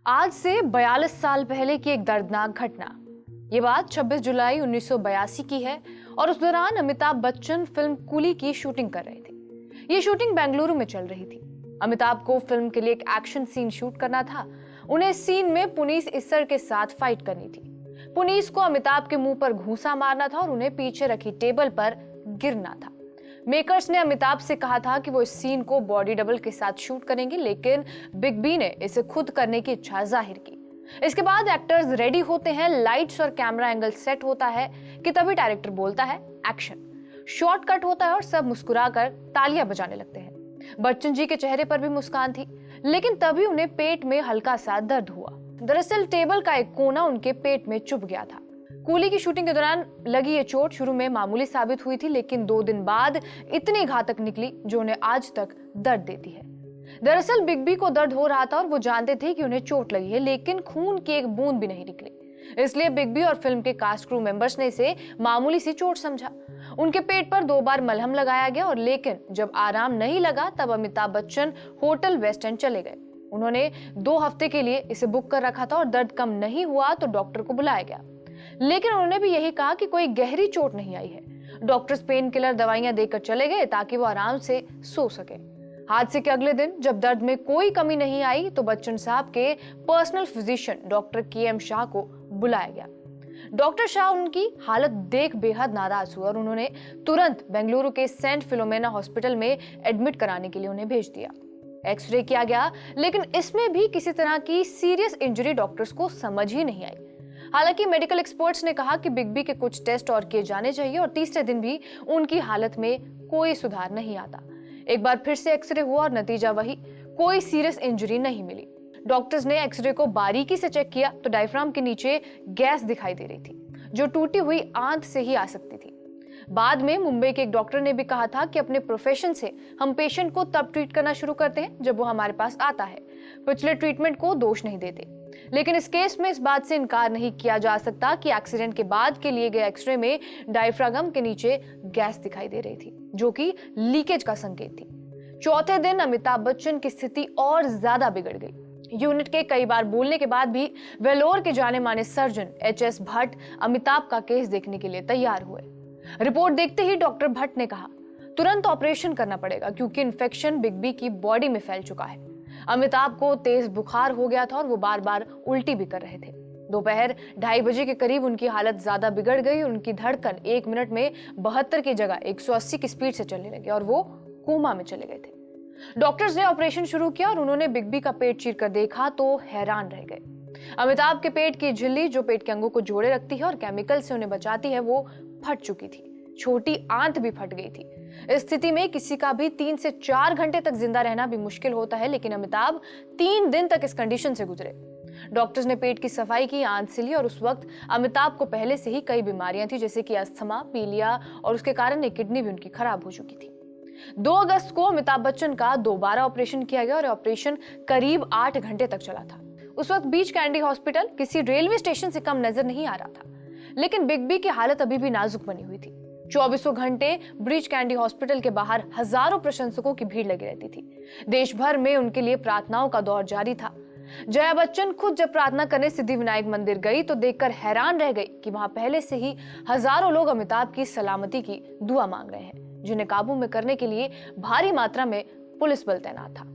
आज से 42 साल पहले की एक दर्दनाक घटना। ये बात 26 जुलाई 1982 की है और उस दौरान अमिताभ बच्चन फिल्म कूली की शूटिंग कर रहे थे। ये शूटिंग बेंगलुरु में चल रही थी। अमिताभ को फिल्म के लिए एक एक्शन सीन शूट करना था। उन्हें इस सीन में पुनीस इस्सर के साथ फाइट करनी थी। पुनीस को अमिताभ के मुंह पर घूंसा मारना था और उन्हें पीछे रखी टेबल पर गिरना था। मेकर्स ने अमिताभ से कहा था कि वो इस सीन को बॉडी डबल के साथ शूट करेंगे, लेकिन बिग बी ने इसे खुद करने की इच्छा जाहिर की। इसके बाद एक्टर्स रेडी होते हैं, लाइट्स और कैमरा एंगल सेट होता है कि तभी डायरेक्टर बोलता है एक्शन। शॉट कट होता है और सब मुस्कुराकर तालियां बजाने लगते हैं। बच्चन जी के चेहरे पर भी मुस्कान थी, लेकिन तभी उन्हें पेट में हल्का सा दर्द हुआ। दरअसल टेबल का एक कोना उनके पेट में चुभ गया था। कूली की शूटिंग के दौरान लगी ये चोट शुरू में मामूली साबित हुई थी, लेकिन 2 दिन बाद इतनी घातक निकली जो उन्हें आज तक दर्द देती है। दरअसल बिग बी को दर्द हो रहा था और वो जानते थे कि उन्हें चोट लगी है, लेकिन खून की एक बूंद भी नहीं निकली। इसलिए बिग बी और फिल्म के कास्ट क्रू मेंबर्स ने इसे मामूली सी चोट समझा। उनके पेट पर 2 बार मलहम लगाया गया और लेकिन जब आराम नहीं लगा तब Amitabh Bachchan hotel West End चले गए। उन्होंने 2 हफ्ते के लिए इसे बुक कर रखा था और दर्द कम नहीं हुआ तो डॉक्टर को बुलाया गया, लेकिन उन्होंने भी यही कहा कि कोई गहरी चोट नहीं आई है। डॉक्टर्स पेन किलर दवाइयां देकर चले गए ताकि वो आराम से सो सके। हादसे के अगले दिन जब दर्द में कोई कमी नहीं आई तो बच्चन साहब के personal physician doctor KM Shah को बुलाया गया। डॉक्टर शाह उनकी हालत देख बेहद नाराज हुए और उन्होंने तुरंत बेंगलुरु के सेंट फिलोमेना हॉस्पिटल में एडमिट कराने के लिए उन्हें भेज दिया। एक्सरे किया गया, लेकिन इसमें भी किसी तरह की सीरियस इंजरी डॉक्टर्स को समझ ही नहीं आई। हालांकि मेडिकल एक्सपर्ट्स ने कहा कि बिग बी के कुछ टेस्ट और किए जाने चाहिए और तीसरे दिन भी उनकी हालत में कोई सुधार नहीं आता। एक बार फिर से एक्सरे हुआ और नतीजा वही, कोई सीरियस इंजरी नहीं मिली। डॉक्टर्स ने एक्सरे को बारीकी से चेक किया तो डायफ्राम के नीचे गैस दिखाई दे रही थी, जो टूटी हुई आंत से ही आ सकती थी। बाद में मुंबई के एक डॉक्टर ने भी कहा था कि अपने प्रोफेशन से हम पेशेंट को तब ट्रीट करना शुरू करते हैं जब वो हमारे पास आता है, पिछले ट्रीटमेंट को दोष नहीं देते। लेकिन इस केस में इस बात से इनकार नहीं किया जा सकता कि एक्सीडेंट के बाद के लिए गए एक्सरे में डायफ्रागम के नीचे गैस दिखाई दे रही थी, जो कि लीकेज का संकेत थी। चौथे दिन अमिताभ बच्चन की स्थिति और ज्यादा बिगड़ गई। यूनिट के कई बार बोलने के बाद भी वेलोर के जाने माने सर्जन HS भट्ट अमिताभ का केस देखने के लिए तैयार हुए। रिपोर्ट देखते ही डॉक्टर भट्ट ने कहा, तुरंत ऑपरेशन करना पड़ेगा क्योंकि इन्फेक्शन बिग बी की बॉडी में फैल चुका है। अमिताभ को तेज बुखार हो गया था और वो बार बार उल्टी भी कर रहे थे। दोपहर 2:30 बजे के करीब उनकी हालत ज्यादा बिगड़ गई और उनकी धड़कन 1 मिनट में 72 की जगह 180 की स्पीड से चलने लगी और वो कोमा में चले गए थे। डॉक्टर्स ने ऑपरेशन शुरू किया और उन्होंने बिग बी का पेट चीर कर देखा तो हैरान रह गए। अमिताभ के पेट की झिल्ली, जो पेट के अंगों को जोड़े रखती है और केमिकल से उन्हें बचाती है, वो फट चुकी थी। छोटी आंत भी फट गई थी। इस स्थिति में किसी का भी 3 से 4 घंटे तक जिंदा रहना भी मुश्किल होता है, लेकिन अमिताभ 3 दिन तक इस कंडीशन से गुजरे। डॉक्टर्स ने पेट की सफाई की, आंत सिली और उस वक्त अमिताभ को पहले से ही कई बीमारियां थी, जैसे कि अस्थमा, पीलिया और उसके कारण एक किडनी भी उनकी खराब हो चुकी थी। 2 अगस्त को अमिताभ बच्चन का दोबारा ऑपरेशन किया गया और ऑपरेशन करीब 8 घंटे तक चला था। उस वक्त बीच कैंडी हॉस्पिटल किसी रेलवे स्टेशन से कम नजर नहीं आ रहा था, लेकिन बिग बी की हालत अभी भी नाजुक बनी हुई थी। 24 घंटे ब्रीच कैंडी हॉस्पिटल के बाहर हजारों प्रशंसकों की भीड़ लगी रहती थी। देश भर में उनके लिए प्रार्थनाओं का दौर जारी था। जया बच्चन खुद जब प्रार्थना करने सिद्धिविनायक मंदिर गई तो देखकर हैरान रह गई कि वहां पहले से ही हजारों लोग अमिताभ की सलामती की दुआ मांग रहे हैं, जिन्हें काबू में करने के लिए भारी मात्रा में पुलिस बल तैनात था।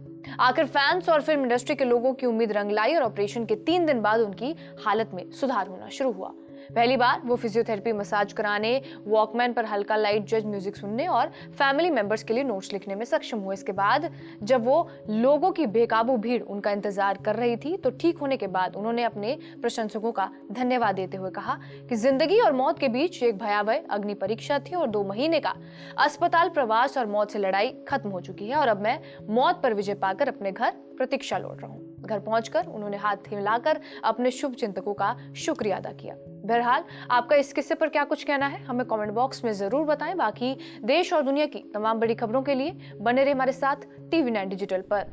आखिर फैंस और फिल्म इंडस्ट्री के लोगों की उम्मीद रंग लाई और ऑपरेशन के 3 दिन बाद उनकी हालत में सुधार होना शुरू हुआ। पहली बार वो फिजियोथेरेपी, मसाज कराने, वॉकमैन पर हल्का लाइट जज म्यूजिक सुनने और फैमिली मेंबर्स के लिए नोट्स लिखने में सक्षम हुए। इसके बाद जब वो लोगों की बेकाबू भीड़ उनका इंतजार कर रही थी तो ठीक होने के बाद उन्होंने अपने प्रशंसकों का धन्यवाद देते हुए कहा कि जिंदगी और मौत के बीच एक भयावह अग्नि परीक्षा थी और 2 महीने का अस्पताल प्रवास और मौत से लड़ाई खत्म हो चुकी है और अब मैं मौत पर विजय पाकर अपने घर प्रतीक्षा लौट रहा हूँ। घर पहुंचकर उन्होंने हाथ हिलाकर अपने शुभ चिंतकों का शुक्रिया अदा किया। बहरहाल, आपका इस किस्से पर क्या कुछ कहना है हमें कमेंट बॉक्स में जरूर बताएं। बाकी देश और दुनिया की तमाम बड़ी खबरों के लिए बने रहे हमारे साथ TV9 डिजिटल पर।